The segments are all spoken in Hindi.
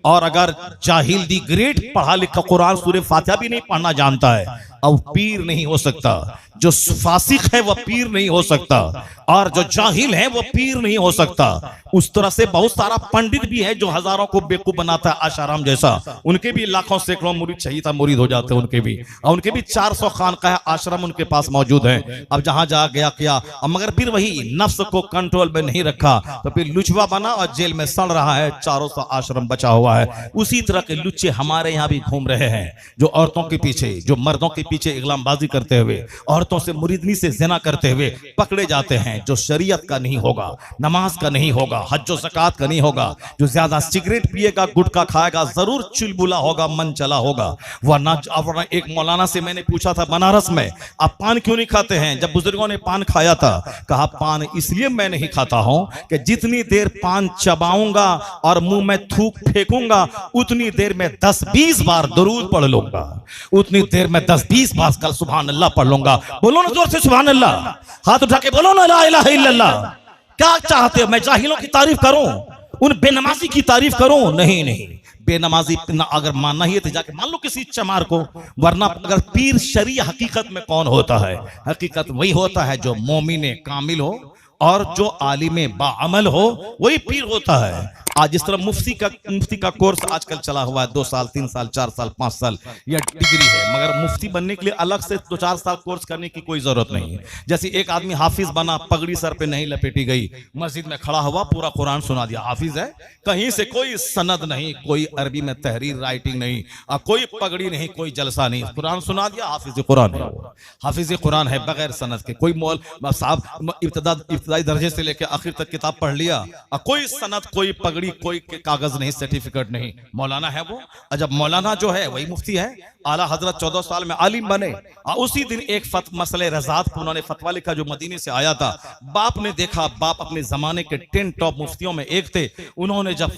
और अगर जाहिल दी ग्रेट पढ़ा लिखा कुरान सूरह फातिहा भी नहीं पढ़ना जानता है, अब पीर नहीं हो सकता। जो फासिक है वह पीर नहीं हो सकता, और जो जाहिल है वह पीर नहीं हो सकता। उस तरह से बहुत सारा पंडित भी है जो हजारों को बेवकूफ बनाता है, आशाराम जैसा। उनके भी लाखों सैकड़ों मुरीद चाहिए था, मुरीद हो जाते हैं उनके भी, और उनके भी 400 खानकाह आश्रम उनके पास मौजूद है। अब जहां जा गया क्या, मगर फिर वही नफ्स को कंट्रोल में नहीं रखा तो फिर लुचवा बना और जेल में सड़ रहा है। 400 आश्रम बचा हुआ है। उसी तरह के लुच्चे हमारे यहाँ भी घूम रहे हैं, जो औरतों के पीछे, जो मर्दों के पीछे इगलामबाजी करते हुए, औरतों से मुरीदनी से ज़िना करते हुए पकड़े जाते हैं। जो शरीयत का नहीं होगा, नमाज का नहीं होगा, हज व ज़कात का नहीं होगा, जो ज्यादा सिगरेट पिएगा, गुटखा खाएगा, जरूर चुलबुला होगा, मन चला होगा। वरना एक मौलाना से मैंने पूछा था बनारस में, आप पान क्यों नहीं खाते हैं? जब बुजुर्गों ने पान खाया था, कहा पान इसलिए मैं नहीं खाता हूं कि जितनी देर पान चबाऊंगा और मुंह में थूक फेंकूंगा उतनी देर में 10-20 बार दरूद पढ़ लूंगा, उतनी देर में 10-20 बार कल सुभान अल्लाह पढ़ लूंगा। बोलो ना जोर से सुभान अल्लाह, हाथ उठा के बोलो ना ला इलाहा इल्लल्लाह। क्या चाहते हो, मैं जाहिलों की तारीफ करूं, उन बेनमाजी की तारीफ करूं? नहीं नहीं, बेनमाजी अगर मानना ही है तो जाके मान लो किसी चमार को। वरना अगर पीर शरीय हकीकत में कौन होता है? हकीकत वही होता है जो मोमिन कामिल हो और जो आलिम बाअमल हो, वही पीर होता है। आज जिस तरह मुफ्ती का कोर्स आजकल चला हुआ है, 2 साल 3 साल 4 साल 5 साल यह डिग्री है, मगर मुफ्ती बनने के लिए अलग से 2-4 साल कोर्स करने की कोई जरूरत नहीं है। जैसे एक आदमी हाफिज बना, पगड़ी सर पे नहीं लपेटी गई, मस्जिद में खड़ा हुआ पूरा कुरान सुना दिया, हाफिज है। कहीं से कोई सनद नहीं, कोई अरबी में तहरीर राइटिंग नहीं, कोई पगड़ी नहीं, कोई जलसा नहीं, कुरान सुना दिया, हाफिज कुरान है। हाफिज कुरान है बगैर सनद के। कोई मौल साहब इब्तदाई दर्जे से लेकर आखिर तक किताब पढ़ लिया, कोई सनद, कोई पगड़ी, कोई कागज नहीं, सर्टिफिकेट नहीं, मौलाना है वो। जब मौलाना जो है वही मुफ्ती है। आला हजरत 14 साल में आलिम बने, और उसी दिन एक मसले रज़ात पर उन्होंने फतवा लिखा जो मदीने से आया था। बाप ने देखा, बाप अपने जमाने के 10 टॉप मुफ्तियों में एक थे, उन्होंने जब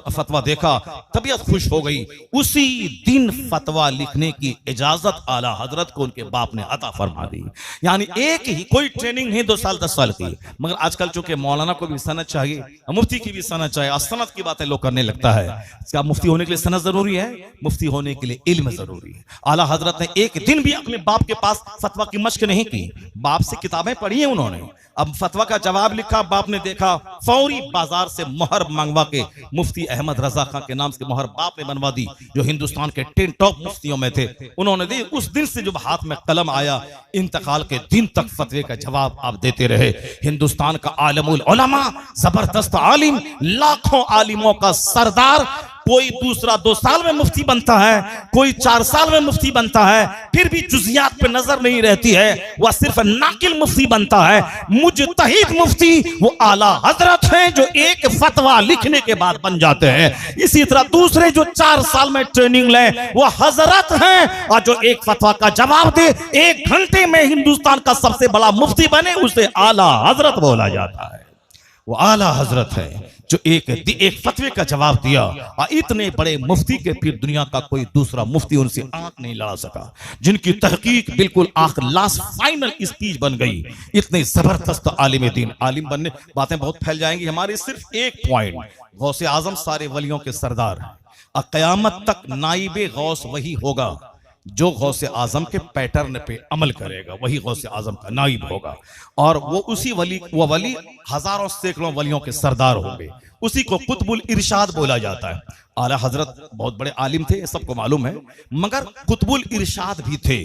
फतवा देखा तबीयत खुश हो गई। उसी दिन फतवा लिखने की इजाजत आला हजरत को उनके बाप ने अता फरमा दी। यानी एक ही, कोई ट्रेनिंग नहीं 2 साल 10 साल की। मगर आजकल चूंकि मौलाना को भी सनद चाहिए, मुफ्ती की भी सनद चाहिए, सनद की बातें लोग करने लगता है। क्या मुफ्ती होने के लिए सनद जरूरी है? मुफ्ती होने के लिए इल्म जरूरी है। आला हजरत ने एक दिन भी अपने बाप के पास फतवा की मश्क नहीं की, बाप से किताबें पढ़ी हैं उन्होंने। अब फतवा का जवाब लिखा, बाप ने देखा, फौरी बाजार से मोहर मंगवा के मुफ्ती अहमद रजा खान के नाम से मोहर बाप ने बनवा दी, जो हिंदुस्तान के 10 टॉप मुफ्तियों में थे, उन्होंने दी। उस दिन से जब हाथ में कलम आया, इंतकाल के दिन तक फतवे का जवाब आप देते रहे। हिंदुस्तान का आलमुल उलमा, जबरदस्त आलिम, लाखों आलिमों का सरदार। कोई दूसरा 2 साल में मुफ्ती बनता है, कोई 4 साल में मुफ्ती बनता है, फिर भी जुज़ियात पे नजर नहीं रहती है, वह सिर्फ नाकिल मुफ्ती बनता है। मुजतहिद मुफ्ती वो आला हजरत हैं जो एक फतवा लिखने के बाद बन जाते हैं। इसी तरह दूसरे जो 4 साल में ट्रेनिंग ले वो हजरत हैं, और जो एक फतवा का जवाब दे 1 घंटे में हिंदुस्तान का सबसे बड़ा मुफ्ती बने, उसे आला हजरत बोला जाता है। वो आला हजरत है जो एक फतवे का जवाब दिया, और इतने बड़े मुफ्ती के फिर दुनिया का कोई दूसरा मुफ्ती उनसे आंख नहीं लड़ा सका, जिनकी तहकीक बिल्कुल आंख लास्ट फाइनल स्पीच बन गई। इतने जबरदस्त आलिम दीन, आलिम बनने बातें बहुत फैल जाएंगी हमारी। सिर्फ एक पॉइंट, गौसे आजम सारे वलियों के सरदार, और क़यामत तक नाइबे गौस वही होगा जो गौसे आजम के पैटर्न पे अमल करेगा, वही गौसे आजम का नाइब होगा। और वो उसी वली, वो वली हजारों सैकड़ों वलियों के सरदार होंगे। उसी को कुतुबुल इरशाद बोला जाता है। आला हजरत बहुत बड़े आलिम थे, ये सबको मालूम है, मगर कुतुबुल इरशाद भी थे,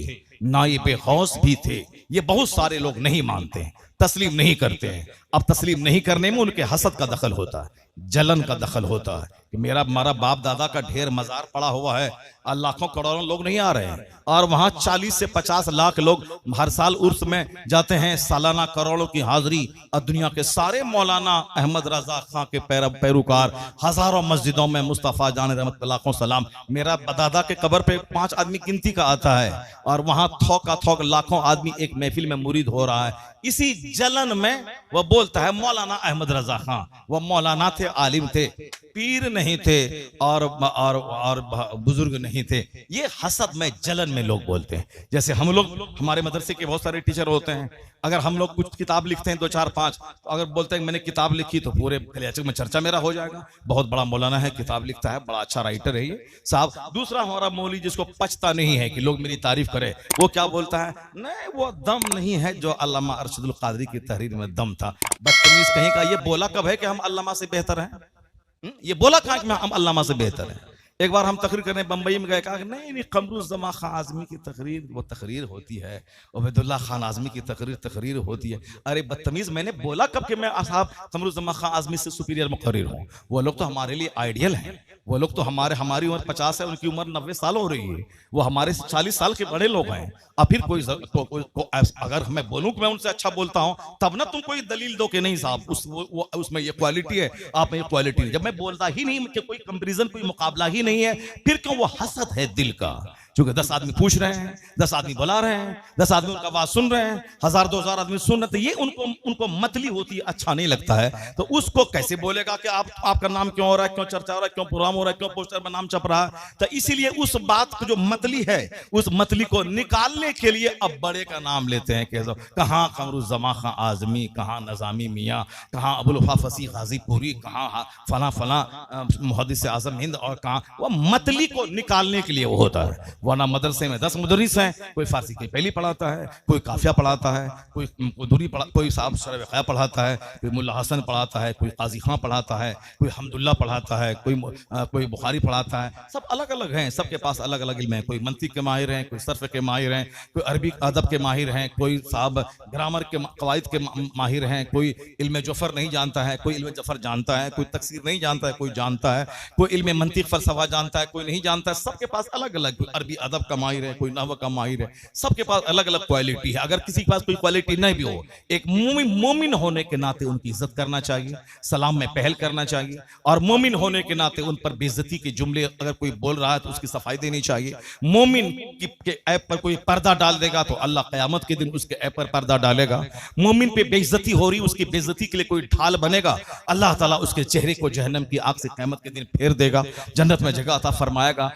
नाइब गौस भी थे। ये बहुत सारे लोग नहीं मानते हैं, तस्लीम नहीं करते हैं। अब तस्लीम नहीं करने में उनके हसद का दखल होता है, जलन का दखल होता है कि हमारा बाप दादा का ढेर मजार पड़ा हुआ है, और लाखों करोड़ों लोग नहीं आ रहे हैं, और वहां 40 से 50 लाख लोग हर साल उर्स में जाते हैं, सालाना करोड़ों की हाजिरी। और दुनिया के सारे मौलाना अहमद रजा खां के पैरोकार हजारों मस्जिदों में मुस्तफ़ा जान रहमत लाखों सलाम। मेरा दादा के कब्र पे 5 आदमी गिनती का आता है, और वहां थोक लाखों आदमी एक महफिल में मुरीद हो रहा है। इसी जलन में वह बोलता है मौलाना अहमद रजा खां, वह मौलाना थे, आलिम थे, पीर नहीं थे और बुजुर्ग नहीं थे। ये हसद में, जलन में लोग बोलते हैं। जैसे हम लोग, हमारे मदरसे के बहुत सारे टीचर होते हैं, अगर हम लोग कुछ किताब लिखते हैं 2 4 5, तो अगर बोलते हैं मैंने किताब लिखी तो पूरे कलियाचक में चर्चा मेरा हो जाएगा, बहुत बड़ा मौलाना है, किताब लिखता है, बड़ा अच्छा राइटर है ये साहब। दूसरा हमारा मौलवी जिसको पचता नहीं है कि लोग मेरी तारीफ करें, वो क्या बोलता है, नहीं वो दम नहीं है जो अल्लामा अरशदुल कादरी की तहरीर में दम था। बदतमीज कहीं का, ये बोला कब है कि हम अल्लामा से बेहतर हैं? ये बोला कहाँ कि हम अल्लामा से बेहतर हैं? एक बार हम तकरीर करने बंबई में गए, कहा नहीं कमरुज़्ज़मा खान आज़मी की तकरीर वो तकरीर होती है, उबैदुल्ला खान आज़मी की तकरीर होती है। अरे बदतमीज, मैंने बोला कब कि मैं साहब कमरुज़्ज़मा खान आज़मी से सुपीरियर मुक़र्रिर हूँ? वो लोग तो हमारे लिए आइडियल हैं, वो लोग तो हमारी उम्र 50 है, उनकी उम्र 90 साल हो रही है, वो हमारे से 40 साल के बड़े लोग हैं। अब फिर अगर मैं बोलूँ कि मैं उनसे अच्छा बोलता हूँ, तब ना तुम कोई दलील दो कि नहीं साहब उसमें ये क्वालिटी है, आप में ये क्वालिटी है। जब मैं बोलता ही नहीं कि कोई कंपैरिजन, कोई मुकाबला ही नहीं है, फिर क्यों वो हसद है दिल का? क्योंकि 10 आदमी पूछ रहे हैं, 10 आदमी बुला रहे हैं, 10 आदमी उनका बात सुन रहे हैं, 1000 2000 आदमी सुन रहे, तो ये उनको मतली होती है, अच्छा नहीं लगता है। तो उसको कैसे बोलेगा कि आपका नाम क्यों हो रहा है, क्यों चर्चा हो रहा है, क्यों प्रोग्राम हो रहा है, क्यों पोस्टर में नाम छप रहा है? तो इसीलिए उस बात को जो मतली है, उस मतली को निकालने के लिए अब बड़े का नाम लेते हैं कि कहाँ कमरुज़्ज़मा खान आज़मी, कहाँ नज़ामी मियाँ, कहाँ अबुल वफ़ा फसीह गाज़ीपुरी, कहाँ फला फला मुहद्दिस आज़म हिंद, और कहाँ वो मतली को निकालने के लिए वो होता है। वरना मदरसे में 10 मुदर्रिस हैं, कोई फारसी की पहली पढ़ाता है, कोई काफिया पढ़ाता है, कोई साहब शरह ख़या पढ़ाता है, कोई मुल्ला हसन पढ़ाता है, कोई काजी खां पढ़ाता है, कोई हम्दुल्ला पढ़ाता है, कोई बुखारी पढ़ाता है। सब अलग अलग हैं, सबके पास अलग अलग इल्म है। कोई मंतिक के माहिर हैं, कोई सर्फ के माहिर हैं, कोई अरबी अदब के माहिर हैं, कोई साहब ग्रामर के कवायद के माहिर हैं, कोई इल्म जफर नहीं जानता है, कोई इल्म जफर जानता है, कोई तकसीर नहीं जानता है, कोई जानता है, कोई इल्म मंतिक फलसफा जानता है, कोई नहीं जानता है। सबके पास अलग अलग, कोई अरबी अदब का माहिर है, कोई नहव का माहिर है, सबके पास अलग अलग क्वालिटी है। अगर किसी के पास कोई क्वालिटी नहीं भी हो, एक मोमिन होने के नाते उनकी इज्जत करना चाहिए, सलाम में पहल करना चाहिए, और मोमिन होने के नाते उन पर बेइज्जती के जुमले अगर कोई बोल रहा है तो उसकी सफाई देनी चाहिए। मोमिन के ऐप पर कोई पर्दा डाल देगा तो अल्लाह क़यामत के दिन उसके ऐप पर पर्दा डालेगा। मोमिन पे बेइज्जती हो रही, उसकी बेइज्जती के लिए कोई ढाल बनेगा, अल्लाह ताला उसके चेहरे को जहन्नम की आग से क़यामत के दिन फेर देगा, जन्नत में जगह अता फरमाएगा।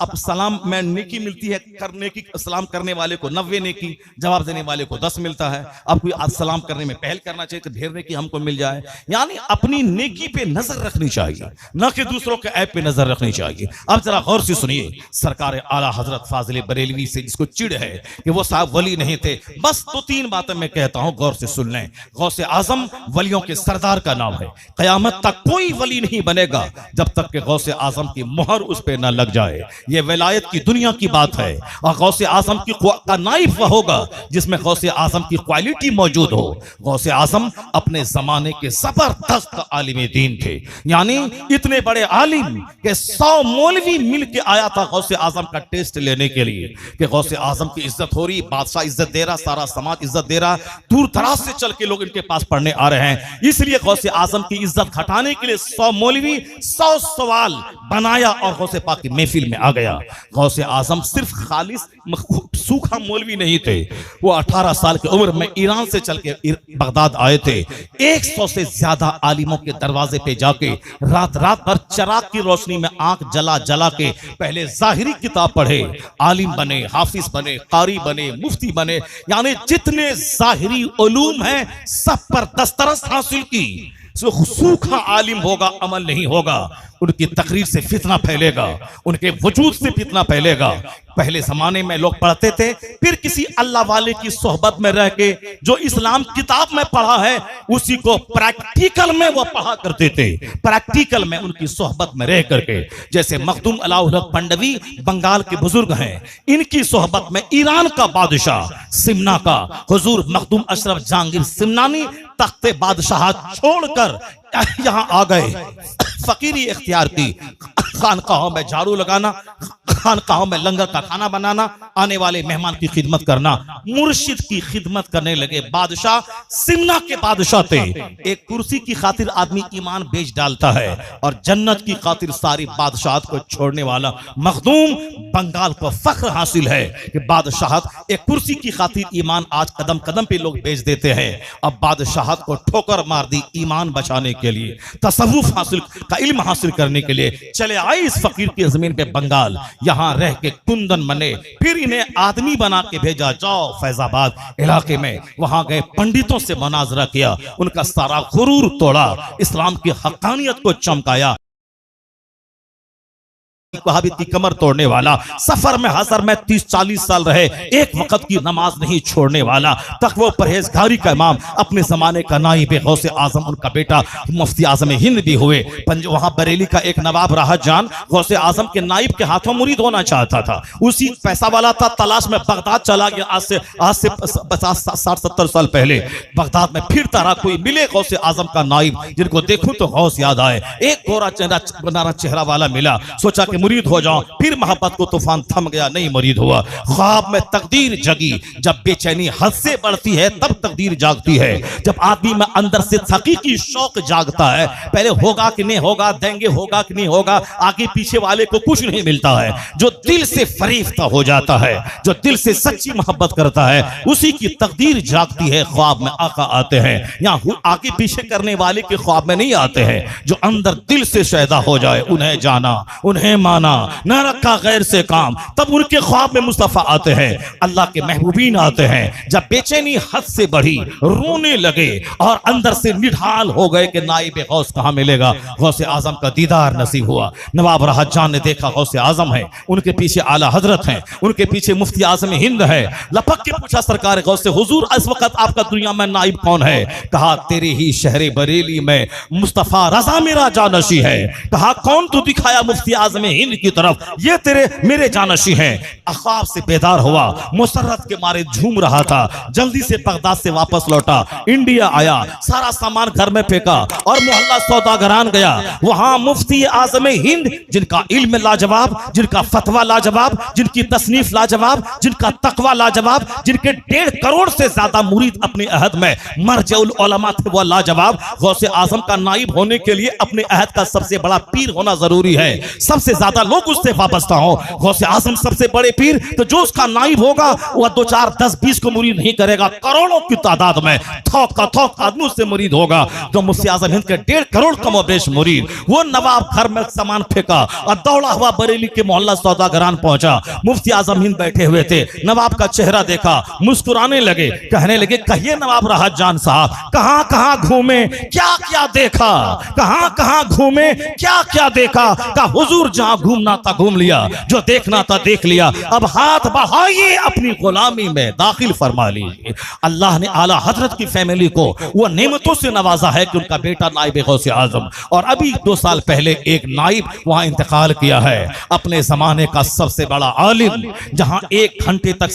अब सलाम में नेकी मिलती है, करने की सलाम करने वाले को 90 नेकी, जवाब देने वाले को 10 मिलता है। अब कोई आज सलाम करने में पहल करना चाहिए तो ढेर नेकी हमको मिल जाए। यानी अपनी नेकी पे नजर रखनी चाहिए, न कि दूसरों के ऐप पे नजर रखनी चाहिए। अब जरा गौर से सुनिए, सरकार आला हजरत फाजिल बरेलवी से जिसको चिढ़ है कि वो साहब वली नहीं थे, बस 2-3 बातें मैं कहता हूं, गौर से सुन लें। गौसे आजम वलियों के सरदार का नाम है। कयामत तक कोई वली नहीं बनेगा जब तक कि गौसे आजम की मोहर उस पे न लग जाए। ये विलायत की दुनिया की बात है, और गौसे आजम का नाइफ वह होगा जिसमें गौसे आजम की क्वालिटी मौजूद हो। गौसे आजम अपने जमाने के जबरदस्त आलिम दीन थे, यानी इतने बड़े आलिम के 100 मौलवी मिल के आया था गौसे आजम का टेस्ट लेने के लिए कि गौसे आजम की इज्जत हो रही, बादशाह इज्जत दे रहा, सारा समाज इज्जत दे रहा, दूर दराज से चल के लोग इनके पास पढ़ने आ रहे हैं। इसलिए गौसे आजम की इज्जत घटाने के लिए 100 मौलवी 100 सवाल बनाया और गौसे पाक की महफिल में आ गया। गौसे आजम सिर्फ खालिस सूखा मौलवी नहीं थे, वो 18 साल की उम्र में ईरान से चल के बगदाद आए थे। 100 से ज्यादा आलिमों के दरवाजे पे जाके रात रात भर चराग की रोशनी में आंख जला जला के पहले जाहिरी किताब पढ़े, आलिम बने, हाफिज बने, कारी बने, मुफ्ती बने, यानी जितने जाहिरी उलूम हैं सब पर दस्तरस हासिल की। सूखा आलिम होगा, अमल नहीं होगा, उनकी तकरीर से फितना फैलेगा, उनके वजूद से फितना फैलेगा। पहले जमाने में लोग पढ़ते थे, फिर किसी अल्लाह वाले की सोहबत में रह के जो इस्लाम किताब में पढ़ा है उसी को प्रैक्टिकल में वो पढ़ा करते थे, प्रैक्टिकल में उनकी सोहबत में रह करके। जैसे मखदूम अलाउल हक पंडवी बंगाल के बुजुर्ग हैं, इनकी सोहबत में ईरान का बादशाह सिमना का हुजूर मखदूम अशरफ जहांगीर सिमनानी तख्ते बादशाह छोड़कर यहाँ आ गए, फकीरी इख्तियार की, खानकाहों में झाड़ू लगाना, खानकाहों में लंगर का खाना बनाना, आने वाले मेहमान की खिदमत करना। मुर्शिद की खिदमत करने लगे। बादशाह सिमना के बादशाह थे। एक कुर्सी की खातिर आदमी ईमान बेच डालता है और जन्नत की खातिर सारी बादशाहत को छोड़ने वाला मखदूम बंगाल को फख्र हासिल है कि बादशाहत एक कुर्सी की खातिर ईमान आज कदम कदम पे लोग बेच देते हैं। अब बादशाहत को ठोकर मार दी ईमान बचाने के लिए, तसव्वुफ हासिल का इल्म हासिल करने के लिए चले आए इस फकीर की जमीन पे बंगाल। यहां रह के कुंदन बने, फिर इन्हें आदमी बना के भेजा, जाओ फैजाबाद इलाके में। वहां गए, पंडितों से मुनाजरा किया, उनका सारा गुरूर तोड़ा, इस्लाम की हक्कानियत को चमकाया। वहाबियत की कमर तोड़ने वाला, सफर में हसर में 30-40 साल रहे, एक वक्त की नमाज नहीं छोड़ने वाला, तकवा परहेजगारी का इमाम, अपने जमाने का नाइब गौसे आजम, उनका बेटा मुफ्ती आजम हिंद भी हुए। वहां बरेली का एक नवाब राहत जान गौसे आजम के नाइब के हाथों मुरीद होना चाहता था। उसी पैसा वाला था, तलाश में बगदाद चला गया। आज से 50-60-70 साल पहले बगदाद में फिरता रहा, कोई मिले गौसे आजम का नाइब जिनको देखूं तो गौस याद आए। एक गोरा चेहरा वाला मिला, सोचा कि मुरीद हो जाओ, फिर मोहब्बत को तूफान थम गया, नहीं मुरीद हुआ। ख्वाब में तकदीर जगी, जब बेचैनी हद से बढ़ती है तब तकदीर जागती है। जब आदमी में अंदर से हकीकी शौक जागता है, पहले होगा कि नहीं होगा, देंगे होगा कि नहीं होगा, आगे पीछे वाले को कुछ नहीं मिलता है। जो दिल से फरीफ्ता हो जाता है, जो दिल से सच्ची मोहब्बत करता है, उसी की तकदीर जागती है। ख्वाब में आका आते हैं, यहाँ आगे पीछे करने वाले के ख्वाब में नहीं आते हैं। जो अंदर दिल से शैदा हो जाए, उन्हें जाना, उन्हें माना, न रखा गैर से काम, तब उनके ख्वाब में मुस्तफा आते हैं, अल्लाह के महबूबीन आते हैं। जब बेचैनी हद से बढ़ी, रोने लगे और अंदर से निढाल हो गए कि नाइब गौस कहां मिलेगा, गौसे आजम का दीदार नसीब हुआ। नवाब राहत जान ने देखा गौसे आजम है, उनके पीछे आला हजरत हैं, उनके पीछे मुफ्ती आजम हिंद है। लपक के पूछा सरकार गौसे हुजूर, इस वक्त आपका दुनिया में नाइब कौन है? कहा तेरे ही शहर बरेली में मुस्तफा रजा मेरा जानशी है। कहा कौन? तू दिखाया मुफ्ती आजम हिंद की तरफ, ये तेरे मेरे जानशी हैं। ख्वाब से बेदार हुआ, मुसर्रत के मारे झूम रहा था, जल्दी से बगदाद से वापस लौटा, इंडिया आया, सारा सामान घर में फेंका और मोहल्ला सौदागरान गया। वहां मुफ्ती आजम हिंद, जिनका इल्म लाजवाब, जिनका फतवा लाजवाब, जिनकी तसनीफ लाजवाब, जिनका तकवा लाजवाब, जिनके 1.5 करोड़ से ज्यादा मुरीद अपने अहद में मरजउल उलमा थे, वो लाजवाब। गौसे आजम का नाइब होने के लिए अपने अहद का सबसे बड़ा पीर होना जरूरी है, सबसे ज्यादा लोग उससे वाबस्ता हो। गौसे आजम सबसे बड़े पीर, तो जो उसका नाइब होगा वह 2, 4, 10, 20 को मुरीद नहीं करेगा, करोड़ों की तादाद में थोक का थोक आदमी उससे मुरीद होगा। तो मुफ्ती आजम हिंद के 1.5 करोड़ कमोबेश मुरीद, वो नवाब घर में सामान फेंका और दौड़ा हुआ बरेली के मोहल्ला सौदागरान पहुंचा। मुफ्ती आजम हिंद बैठे हुए थे, नवाब का चेहरा देखा, मुस्कुराने लगे, कहने लगे कहिए नवाब राहत जान साहब, कहां कहां घूमे, क्या क्या देखा, कहां कहां घूमे, क्या क्या देखा? कहा हुजूर जहां घूमना था घूम लिया, जो देखना था देख लिया, अब हाथ बढ़ाइए अपनी गुलामी में दाखिल फरमा लीजिए। अल्लाह ने आला हजरत की फैमिली को वो नेमतों से नवाजा है कि उनका बेटा नाइब गौसे आजम, और अभी 2 साल पहले एक नाइब वहां इंतकाल किया है, अपने जमाने का सबसे बड़ा आलिम, जहां 1 घंटे तक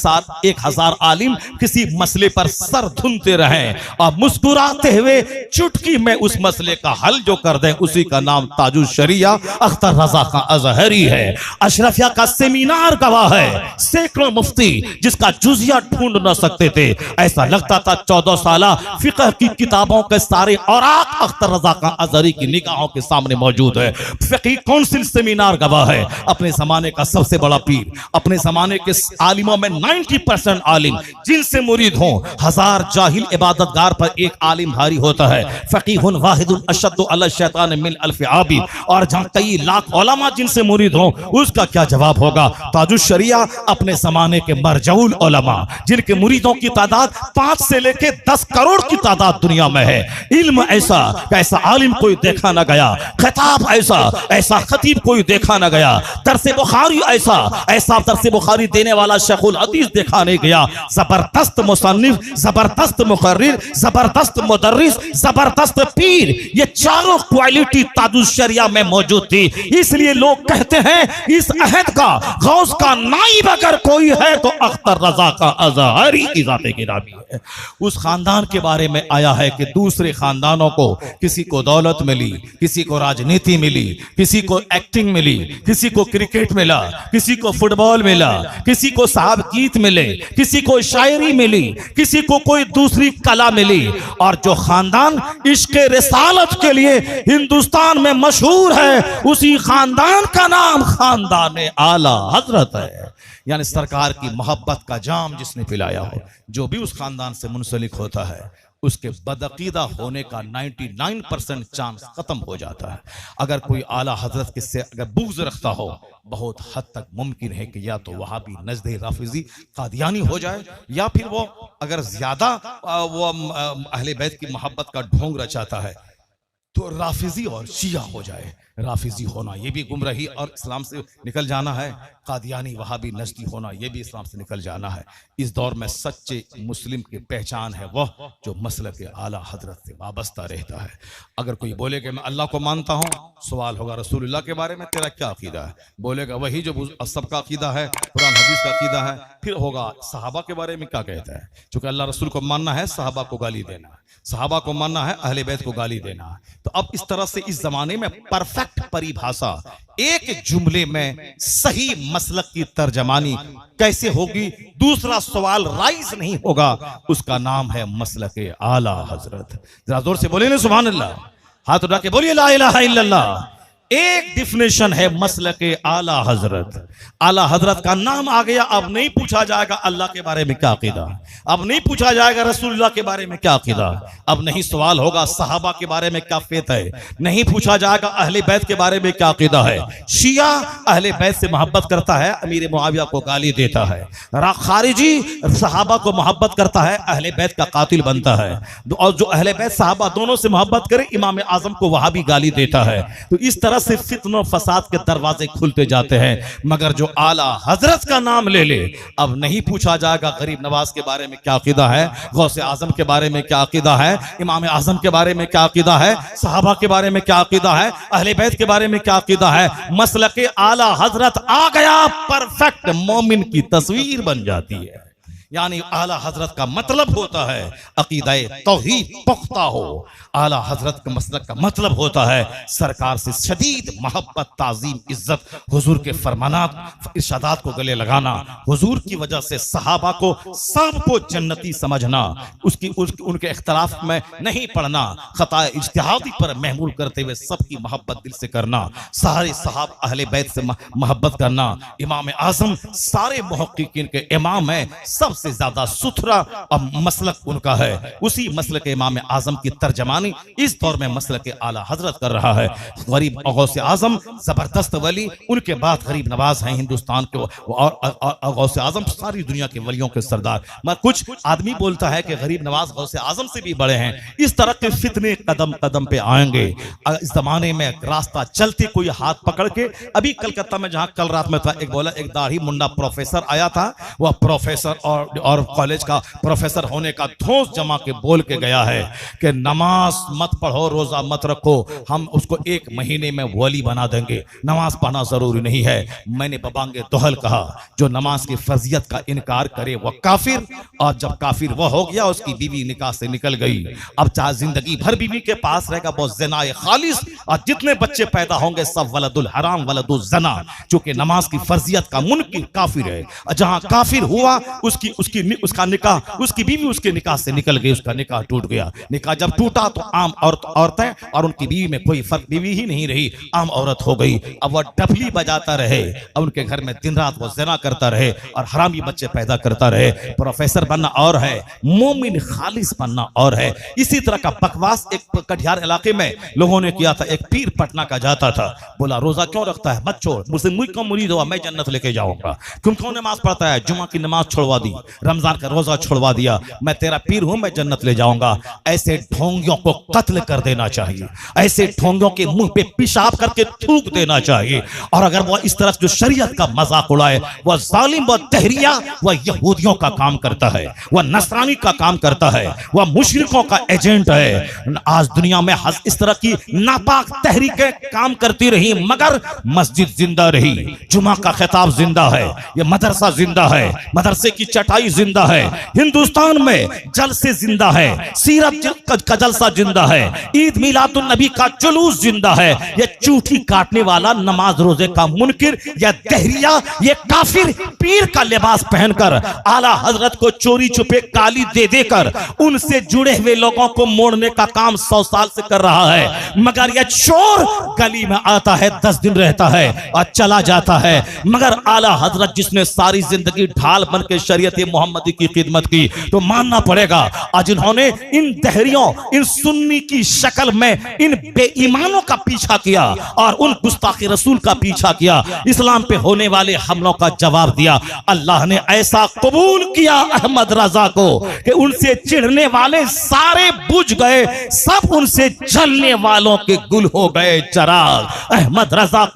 1000 आलिम किसी मसले पर सर धुनते रहे और मुस्कुराते हुए चुटकी में उस मसले का हल जो कर दें, उसी का नाम ताजुल शरिया अख्तर रजा का अजहरी है। अशरफिया का सेमिनार गवाह है, सैकड़ों मुफ्ती जिसका जुजिया ढूंढ न सकते थे, ऐसा लगता था 14 साला फिक़ह की किताबों के सारे औराक अख्तर रजा का अजहरी की निगाहों के सामने मौजूद है। फ़िक़ही काउंसिल सेमिनार गवाह है, अपने जमाने का सबसे बड़ा पीर, अपने जमाने के आलिमों में 90% आलिम जिनसे मुरीद हों। 1000 जाहिल इबादतगार पर एक आलिम भारी होता है। फ़क़ीहुन वाहिदुन अशद्दु अला शैतान मिन अल्फ़ आबिद, और जहां कई लाख उलमा जिनसे मुरीद हों, उसका क्या जवाब होगा? ताजुल शरिया अपने जमाने के मरजउल उलमा, जिनके मुरीदों की तादाद 5 से लेके 10 करोड़ की तादाद दुनिया में है। इल्म ऐसा कैसा आलिम कोई देखा न गया, खिताब ऐसा ऐसा खतीब कोई देखा न गया, दरसे बुखारी ऐसा दरसे बुखारी देने वाला शेखुल हदीस देखा नहीं गया। जबरदस्त मुसन्निफ, जबरदस्त मुकर्रिर, जबरदस्त मुदर्रिस, जबरदस्त पीर, ये चारों क्वालिटी ताजुल शरिया में मौजूद थी। इसलिए लोग कहते हैं इस अहद का गौस का नाइब अगर कोई है तो अख्तर रजा का अजहरी की जाते गिरामी है। उस खानदान के बारे में आया है कि दूसरे खानदानों को, किसी को दौलत मिली, किसी को राजनीति मिली, किसी को एक्टिंग मिली, किसी को क्रिकेट मिला, किसी को फुटबॉल मिला, किसी को साहब गीत मिले, किसी को शायरी मिली, किसी को कोई दूसरी कला मिली। और जो खानदान इश्क रिसालत के लिए हिंदुस्तान में मशहूर है, उसी खानदान का नाम खानदान आला हजरत है। यानी सरकार की मोहब्बत का जाम जिसने पिलाया हो, जो भी उस खानदान से मुंसलिक होता है, उसके बदअकीदा होने का 99% चांस खत्म हो जाता है। अगर कोई आला हजरत किससे अगर बुग़्ज़ रखता हो, बहुत हद तक मुमकिन है कि या तो वहाबी, नजदे, राफिजी, कादियानी हो जाए, या फिर वो अगर ज्यादा वो अहले बैत की मोहब्बत का ढोंग रचाता है तो राफिजी और शिया हो जाए। राफिजी होना ये भी गुमराही और इस्लाम से निकल जाना है, कादियानी, वहाबी, नजदी होना ये भी इस्लाम से निकल जाना है। इस दौर में सच्चे मुस्लिम की पहचान है वह जो मसलक के आला हजरत से वाबस्ता रहता है। अगर कोई बोले कि मैं अल्लाह को मानता हूँ, सवाल होगा रसूलुल्लाह के बारे में तेरा क्या अकीदा है? बोलेगा वही जो सबका अकीदा है, कुरान हदीस का अकीदा है। फिर होगा सहाबा के बारे में क्या कहता है? चूंकि अल्लाह रसूल को मानना है, सहाबा को गाली देना है, सहाबा को मानना है, अहले बैत को गाली देना है। तो अब इस तरह से इस जमाने में परफेक्ट परिभाषा एक जुमले में सही मसलक की तर्जमानी कैसे होगी? दूसरा सवाल राइज नहीं होगा, उसका नाम है मसलक आला हजरत। जरा जोर से बोलिए ना सुभान अल्लाह, हाथ उठा के बोलिए ला इलाहा इल्लल्लाह। एक डिफिनेशन है मसलक आला हजरत। आला हजरत का नाम आ गया, अब नहीं पूछा जाएगा अल्लाह के बारे में क्या अकीदा, अब नहीं पूछा जाएगा रसूलुल्लाह के बारे में क्या अकीदा, अब नहीं सवाल होगा सहाबा के बारे में क्या फेत है, नहीं पूछा जाएगा अहले बैत के बारे में क्या अकीदा है। शिया अहले बैत से मोहब्बत करता है, अमीर मुआविया को गाली देता है। खारिजी सहाबा को मोहब्बत करता है, अहले बैत का कातिल बनता है। और जो अहले बैत सहाबा दोनों से मोहब्बत करे, इमाम आजम को वहां भी गाली देता है। तो इस तरह से फित्न और फसाद के दरवाजे खुलते जाते हैं। मगर जो आला हजरत का नाम ले ले, अब नहीं पूछा जाएगा गरीब नवाज के बारे में क्या अकीदा है, गौसे आजम के बारे में क्या अकीदा है, इमाम आजम के बारे में क्या अकीदा है, सहाबा के बारे में क्या अकीदा है, अहले बैत के बारे में क्या अकीदा है। मसलक आला हजरत आ गया, परफेक्ट मोमिन की तस्वीर बन जाती है। यानी आला हजरत का मतलब होता है अकीदा तौहीद पुख्ता हो। आला हजरत के मसलक का मतलब होता है सरकार से शदीद मोहब्बत, ताजीम, इज्जत, हुजूर के फरमानात, इरशादात को गले लगाना, हुजूर की वजह से सहाबा को सबको जन्नती समझना, उनके इख्तलाफ में नहीं पड़ना, खता इज्तिहादी पर महमूल करते हुए सबकी मोहब्बत दिल से करना, सारे सहाब अहले बैत से मोहब्बत करना। इमाम आजम सारे मुहक्किकीन के इमाम है, सबसे ज्यादा सुथरा और मसलक उनका है। उसी मसलक इमाम आजम की तर्जमानी इस दौर में मसलक आला हजरत कर रहा है। गरीब गौसे आजम जबरदस्त वली, उनके बाद गरीब नवाज हैं हिंदुस्तान के, और गौसे आजम सारी दुनिया के वलियों के सरदार। मैं कुछ आदमी बोलता है कि गरीब नवाज गौसे आजम से भी बड़े हैं। इस तरह के फितने कदम कदम पे आएंगे। इस जमाने में रास्ता चलते कोई हाथ पकड़ के, अभी कलकत्ता में जहां कल रात में था, एक बोला एक दाढ़ी मुंडा प्रोफेसर आया था, वह प्रोफेसर और कॉलेज का प्रोफेसर होने का धौंस जमा के बोल के गया है कि नमाज मत पढ़ो, रोजा मत रखो, हम उसको 1 महीने में वली बना देंगे, नमाज पढ़ना जरूरी नहीं है। मैंने बबांगे दोहल कहा, जो नमाज की फर्जियत का इनकार करे वह काफिर, और जब काफिर वह हो गया, उसकी बीवी निकाह से निकल गई, अब चाहे जिंदगी भर बीवी के पास रहेगा, बहुत ज़िना खालिस, और जितने बच्चे पैदा होंगे सब वलदुल हराम वलदुल ज़ना, क्योंकि नमाज की फर्जियत का मुनकिर काफिर है। जहां काफिर हुआ उसका निकाह, उसकी बीवी उसके निकाह से निकल गई, उसका निकाह टूट गया। निकाह जब टूटा तो आम औरतें और उनकी बीवी में कोई फर्क, बीवी ही नहीं रही, आम औरत हो गई। अब वह डफली बजाता रहे, अब उनके घर में दिन रात वो ज़िना करता रहे और हरामी बच्चे पैदा करता रहे। प्रोफेसर बनना और है, मोमिन खालिस बनना और है। इसी तरह का बकवास एक कटिहार इलाके में लोगों ने किया था। एक पीर पटना का जाता था, बोला रोजा क्यों रखता है, मत छोड़, मुझसे मुझको मुरीद हुआ, मैं जन्नत लेके जाऊंगा। क्यों नमाज पढ़ता है, जुमा की नमाज छोड़वा दी, रमजान का रोजा छोड़वा दिया, मैं तेरा पीर हूं, मैं जन्नत ले जाऊंगा। ऐसे ढोंगियों को कत्ल कर देना चाहिए, ऐसे ढोंगियों के मुंह पे पेशाब करके थूक देना चाहिए। और अगर वह इस तरह जो शरीयत का मजाक उड़ाए, वह जालिम, वह तहरिया, वह यहूदियों का काम करता है, वह नसरानी का काम करता है, वह मुशरिकों का एजेंट है। आज दुनिया में इस तरह की नापाक तहरीकें काम करती रही, मगर मस्जिद जिंदा रही, जुमा का खिताब जिंदा है, यह मदरसा जिंदा है, मदरसे की चटाई चटाई जिंदा है, हिंदुस्तान में जलसे जिंदा है, सीरत का जलसा जिंदा है, ईद मिलादुन नबी का जुलूस जिंदा है। ये चूठी काटने वाला, नमाज रोजे का मुनकिर, या दहरिया, ये काफिर पीर का लिबास पहनकर आला हजरत को चोरी छुपे गाली दे देकर उनसे जुड़े हुए लोगों को मोड़ने का काम 100 साल से कर रहा है। मगर यह चोर गली में आता है, 10 दिन रहता है और चला जाता है। मगर आला हजरत जिसने सारी जिंदगी ढाल बन के शरीयत मोहम्मदी की खिदमत की, तो मानना पड़ेगा आज इन्होंने इन दहरियों, इन सुन्नी की शक्ल में इन बेईमानों का पीछा किया और उन गुस्ताखी रसूल का पीछा किया, इस्लाम पे होने वाले हमलों का जवाब दिया। अल्लाह ने ऐसा कबूल किया अहमद रजा को कि उनसे चिढ़ने वाले सारे बुझ गए, सब उनसे जलने वालों के गुल हो गए चिराग। अहमद रजा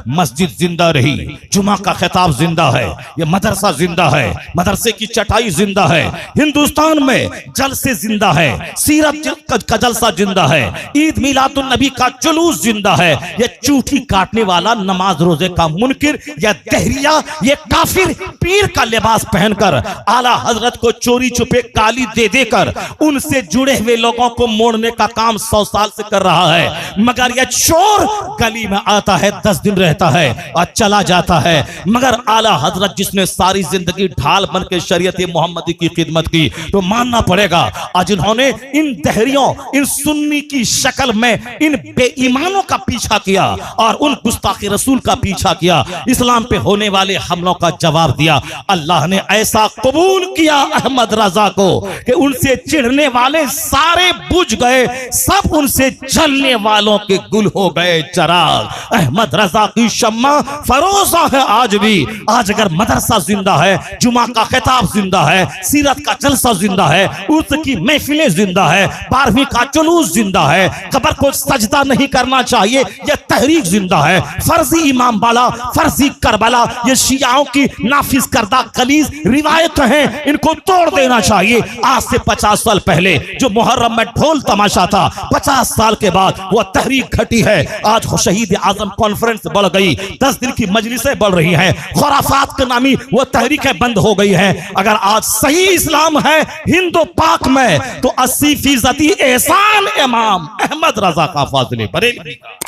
मस्जिद जिंदा रही, जुमा का खिताब जिंदा है, ये मदरसा जिंदा है, मदरसे की चटाई जिंदा है, हिंदुस्तान में जलसे जिंदा है, सीरत का जलसा जिंदा है, ईद मिलादुन नबी का जुलूस जिंदा है। ये चूठी काटने वाला, नमाज रोजे का मुनकिर, या दहरिया, ये काफिर पीर का लिबास पहनकर आला हजरत को चोरी छुपे गाली दे देकर उनसे जुड़े हुए लोगों को मोड़ने का काम 100 साल से कर रहा है। मगर यह चोर गली में आता है, 10 दिन रहता है और चला जाता है। मगर आला हजरत जिसने सारी जिंदगी ढाल बन के शरीयत मोहम्मदी की खिदमत की, तो मानना पड़ेगा आज इन्होंने इन दहरियों, इन सुन्नी की शक्ल में इन बेईमानों का पीछा किया और उन गुस्ताखी रसूल का पीछा किया, इस्लाम पे होने वाले हमलों का जवाब दिया। अल्लाह ने ऐसा कबूल किया अहमद रजा को कि उनसे चिढ़ने वाले सारे बुझ गए, सब उनसे जलने वालों के गुल हो गए चिराग। अहमद रजा की शम्मा फरोजा है आज भी। आज अगर मदरसा जिंदा है, जुमा का खिताब जिंदा है, सीरत का जलसा जिंदा है, उसकी महफिलें जिंदा है, 12वीं का जुलूस जिंदा है, कब्र को सजदा नहीं करना चाहिए, यह तहरीक जिंदा है, फर्जी इमाम बाला, फर्जी करबला, ये शियाओं की नाफिज करदा गलीज रिवायत है, इनको तोड़ देना चाहिए। आज से 50 साल पहले जो मुहर्रम में ढोल तमाशा था, 50 साल के बाद वह तहरीक घटी है। आज शहीद आजम कॉन्फ्रेंस बढ़ गई, 10 दिन की मजलिसें बढ़ रही हैं, खुराफात के नामी वो तहरीकें बंद हो गई हैं। अगर आज सही इस्लाम है हिंदू पाक में, तो 80% एहसान इमाम अहमद रजा का फाजिले बरेलवी का,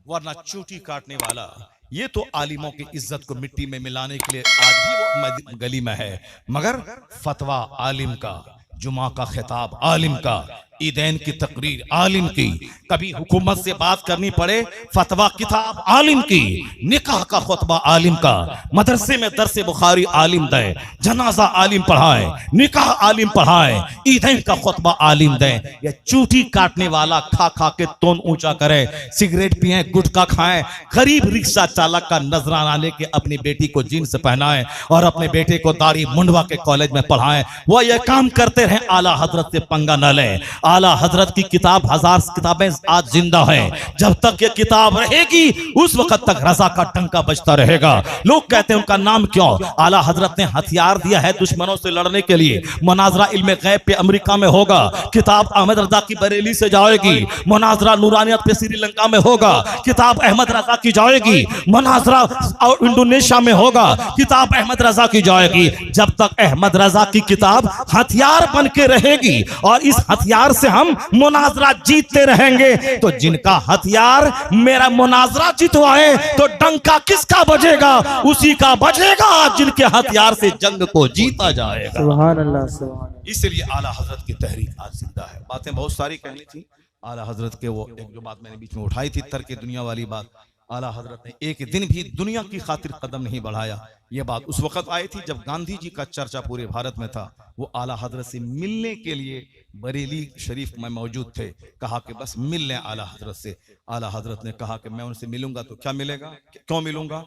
वरना चूटी काटने वाला ये तो आलिमों की इज्जत को मिट्टी में मिलाने के लिए आज भी वो गली में है। मगर फतवा आलिम का, जुमा का खिताब आलिम का, ईदैन की तकरीर आलिम की, कभी हुकूमत से बात करनी पड़े फतवा किताब आलिम की, निकाह का खुतबा आलिम का, मदरसे में दरसे बुखारी आलिम दे, जनाजा आलिम पढ़ाए, निकाह आलिम पढ़ाए, ईदैन का खुतबा आलिम दे। ये चूटी काटने वाला खा खा के तोन ऊंचा करे, सिगरेट पिए, गुटखा खाएं, गरीब रिक्शा चालक का नजराना लेके अपनी बेटी को जीन्स पहनाएं और अपने बेटे को दाढ़ी मुंडवा के कॉलेज में पढ़ाएं, वो ये काम करते रहे, आला हजरत से पंगा न ले। आला हजरत की किताब, 1000 किताबें आज जिंदा है, जब तक ये किताब रहेगी उस वक्त तक रजा का टंका बजता रहेगा। लोग कहते हैं उनका नाम क्यों? आला हजरत ने हथियार दिया है दुश्मनों से लड़ने के लिए। मुनाजरा इल्मे गैब पे अमेरिका में होगा, किताब अहमद रजा की बरेली से जाएगी, मुनाजरा नूरानियत पे श्रीलंका में होगा, किताब अहमद रजा की जाएगी, मुनाजरा इंडोनेशिया में होगा, किताब अहमद रजा की जाएगी। जब तक अहमद रजा की किताब हथियार बन के रहेगी और इस हथियार से हम मुनाजरा जीतते रहेंगे, तो जिनका हथियार मेरा मुनाजरा जितवाए तो डंका किसका बजेगा? उसी का बजेगा जिनके हथियार से जंग को जीता जाएगा। सुभान अल्लाह, सुभान अल्लाह। इसलिए आला हजरत की तहरीक आज जिंदा है। बातें बहुत सारी कहनी थी आला हजरत के, वो एक जो बात मैंने बीच में उठाई थी, तर्क दुनिया वाली बात, आला हजरत ने एक दिन भी दुनिया की खातिर कदम नहीं बढ़ाया। यह बात उस वक्त आई थी जब गांधी जी का चर्चा पूरे भारत में था। वो आला हजरत से मिलने के लिए बरेली शरीफ में मौजूद थे, कहा कि बस मिल लें आला हजरत से। आला हजरत ने कहा कि मैं उनसे मिलूंगा तो क्या मिलेगा, क्यों मिलूंगा,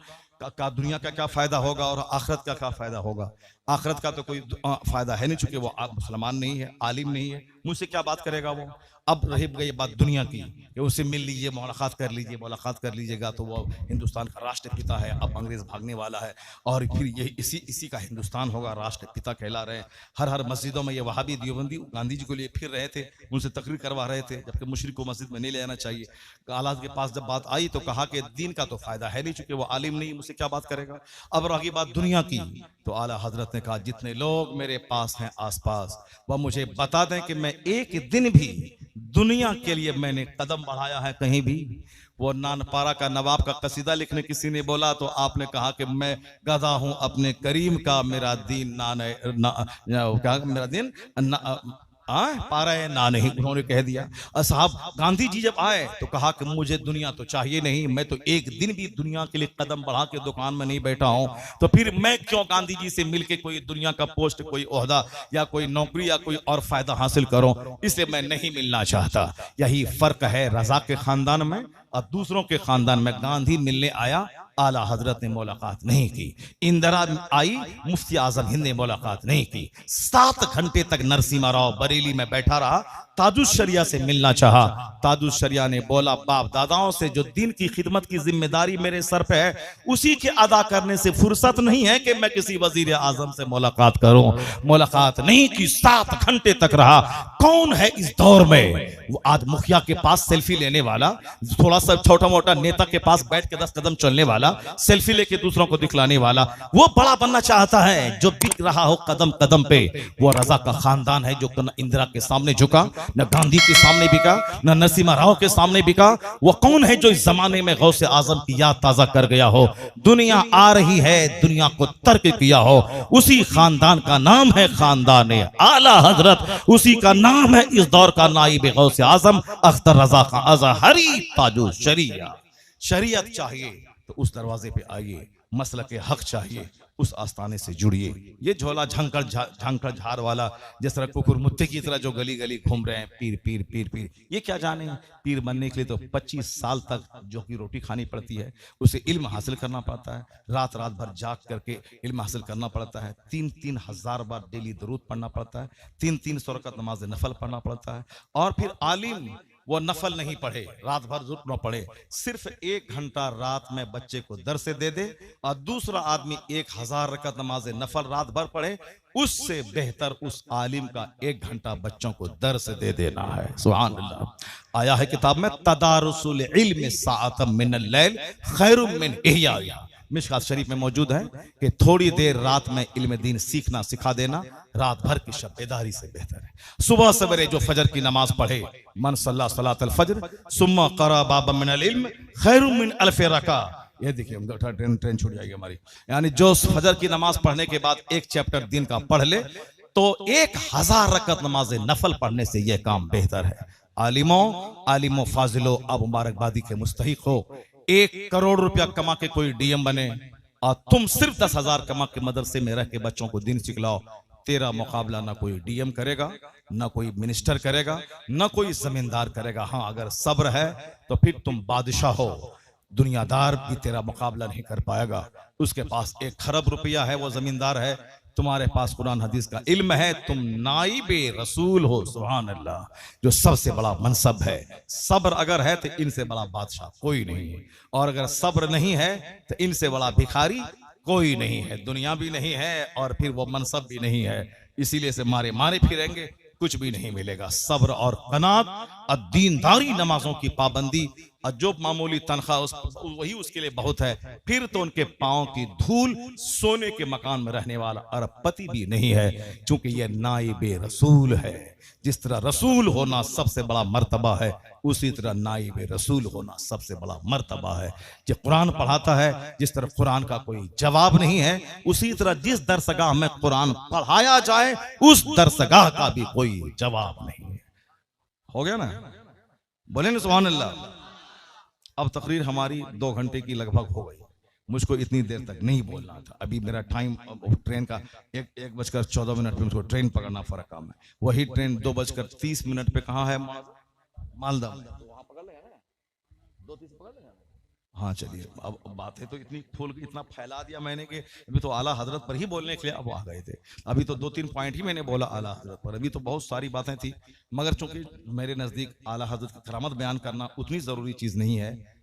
का दुनिया का क्या फायदा होगा और आखिरत का क्या फायदा होगा। आखिरत का तो कोई फायदा है नहीं, चूंकि वो मुसलमान नहीं है, आलिम नहीं है, मुझसे क्या बात करेगा वो। अब रही गई बात दुनिया की कि उससे मिल लीजिए, मुलाकात कर लीजिए, मुलाकात कर लीजिएगा तो वो हिंदुस्तान का राष्ट्रपिता है, अब अंग्रेज भागने वाला है और फिर ये इसी का हिंदुस्तान होगा, राष्ट्रपिता कहला रहे हैं। हर मस्जिदों में ये वहाबी देवबंदी गांधी जी को लिए फिर रहे थे, उनसे तकरीर करवा रहे थे, जबकि मुशरिक को मस्जिद में नहीं ले जाना चाहिए। आलात के पास जब बात आई तो कहा कि दीन का तो फायदा है नहीं, चूंकि वो आलिम नहीं, मुझसे क्या बात करेगा। अब रही बात दुनिया की, तो आला हजरत ने कहा जितने लोग मेरे पास हैं आसपास, वह मुझे बता दें कि मैं एक दिन भी दुनिया के लिए मैंने कदम बढ़ाया है कहीं भी। वो नानपारा का नवाब का कसीदा लिखने किसी ने बोला तो आपने कहा कि मैं गधा हूं अपने करीम का, मेरा दीन क्या मेरा दीन पारा है ना नहीं, उन्होंने कह दिया। साहब गांधी जी जब आए तो कहा कि मुझे दुनिया तो चाहिए नहीं, मैं तो एक दिन भी दुनिया के लिए कदम बढ़ा के दुकान में नहीं बैठा हूं, तो फिर मैं क्यों गांधी जी से मिलके कोई दुनिया का पोस्ट, कोई ओहदा या कोई नौकरी या कोई और फायदा हासिल करूं, इसलिए मैं नहीं मिलना चाहता। यही फर्क है रजा के खानदान में और दूसरों के खानदान में। गांधी मिलने आया, आला हजरत ने मुलाकात नहीं की। इंदिरा आई, मुफ्ती आजम हिंद ने मुलाकात नहीं की। 7 घंटे तक नरसिम्हा राव बरेली में बैठा रहा, ताजुश शरिया से मिलना चाहा। ताजुश शरिया ने बोला बाप दादाओं से जो दीन की खिदमत की जिम्मेदारी मेरे सर पे है, उसी के अदा करने से फुर्सत नहीं है कि मैं किसी वजीर आजम से मुलाकात करूं। मुलाकात नहीं की, 7 घंटे तक रहा। कौन है इस दौर में वो आज मुखिया के पास सेल्फी लेने वाला, थोड़ा सा छोटा मोटा नेता के पास बैठ के 10 कदम चलने वाला, सेल्फी लेके दूसरों को दिखलाने वाला, वो बड़ा बनना चाहता है। जो बिक रहा हो कदम कदम पे, वो रजा का खानदान है जो न इंदिरा के सामने झुका, न गांधी के सामने बिका, न नरसिम्हा राव के सामने बिका। वो कौन है जो इस जमाने में गौसे आजम की याद ताजा कर गया हो। दुनिया आ रही है, दुनिया को तर्क किया हो, उसी खानदान का नाम है खानदान आला हजरत, उसी का नाम है इस दौर का नाइब गौसे आजम अख्तर रजा का अजहरी ताजो शरिया। शरीयत चाहिए तो उस दरवाजे पे आइए, मसलक के हक चाहिए उस आस्थाने से जुड़िए। ये झोला झंकड़ झार वाला जिस तरह कुकुर मुत्ते की तरह जो गली गली घूम रहे हैं, पीर पीर पीर पीर, ये क्या जाने। पीर बनने के लिए तो 25 साल तक जो की रोटी खानी पड़ती है, उसे इल्म हासिल करना पड़ता है, रात रात भर जाग करके इल्म हासिल करना पड़ता है, 3-3 हजार बार डेली दरूद पढ़ना पड़ता है, 3-3 रकात नमाज नफल पढ़ना पड़ता है। और फिर आलिम वो नफल नहीं पढ़े, रात भर जुर्फ न पढ़े, सिर्फ 1 घंटा रात में बच्चे को दर्स दे दे और दूसरा आदमी 1000 रकात नमाज नफल रात भर पढ़े, उससे बेहतर उस आलिम का 1 घंटा बच्चों को दर्स दे देना है। सुभान अल्लाह। आया है किताब में तदारुसुल इल्म साअतम मिनल लैल खैरुम मिन इहया। मिशकात शरीफ में मौजूद है कि थोड़ी देर रात में इल्म दीन सीखना सिखा देना रात भर की शब बेदारी से बेहतर है। सुबह सवेरे जो फजर की नमाज पढ़े, मन सल्ला सलातल फज्र सुम्मा क़रा बाब मिनल इल्म खैरुम मिन अल्फ रका। ये देखिए ट्रेन छूट जाएगी हमारी। यानी जो फजर की नमाज पढ़ने के बाद 1 चैप्टर दिन का पढ़ ले तो 1000 रकात नमाज नफल पढ़ने से यह काम बेहतर है। आलिमों फाजिलो अब मुबारकबादी के मुस्तहिक हो। 1 करोड़ रुपया कमा के कोई डीएम बने और तुम सिर्फ 10,000 कमा के मदरसे में रह के बच्चों को दिन सिखलाओ, तेरा मुकाबला ना कोई डीएम करेगा, ना कोई मिनिस्टर करेगा, ना कोई जमींदार करेगा। हाँ, अगर सब्र है तो फिर तुम बादशाह हो, दुनियादार भी तेरा मुकाबला नहीं कर पाएगा। उसके पास 1 खरब रुपया है, वो जमींदार है, तुम्हारे पास कुरान हदीस का इल्म है, तुम नाइबे रसूल हो। सुभान अल्लाह, जो सबसे बड़ा मनसब है। सब्र अगर है तो इनसे बड़ा बादशाह कोई नहीं है, और अगर सब्र नहीं है तो इनसे बड़ा भिखारी कोई नहीं है। दुनिया भी नहीं है और फिर वो मनसब भी नहीं है, इसीलिए से मारे मारे फिरेंगे, कुछ भी नहीं मिलेगा। सब्र और कनात और दीनदारी, नमाजों की पाबंदी और जो मामूली तनख्वाह वही उसके लिए बहुत है। फिर तो उनके पांव की धूल सोने के मकान में रहने वाला अरबपति भी नहीं है, क्योंकि यह नाइबे रसूल है। जिस तरह रसूल होना सबसे बड़ा मर्तबा है, उसी तरह नाइबे रसूल होना सबसे बड़ा मर्तबा है। जो कुरान पढ़ाता है, जिस तरह कुरान का कोई जवाब नहीं है, उसी तरह जिस दरसगाह में कुरान पढ़ाया जाए उस दरसगाह का भी कोई जवाब नहीं है। हो गया ना? बोले ना सुभान अल्लाह। अब तकरीर हमारी 2 घंटे की लगभग हो गई। मुझको इतनी देर तक नहीं बोलना था। अभी मेरा टाइम ट्रेन का 1:14 पे मुझको ट्रेन पकड़ना फर्क काम है। वही ट्रेन 2:30 पे कहाँ है? मालदा। तो वहां पकड़ लेंगे ना, 2:30 पकड़ लेंगे। हाँ चलिए, अब बातें तो इतनी खोल के इतना फैला दिया मैंने कि अभी तो आला हजरत पर ही बोलने के लिए अब आ गए थे। अभी तो 2-3 पॉइंट ही मैंने बोला आला हजरत पर, अभी तो बहुत सारी बातें थी, मगर चूंकि मेरे नज़दीक आला हजरत की करामत बयान करना उतनी ज़रूरी चीज़ नहीं है।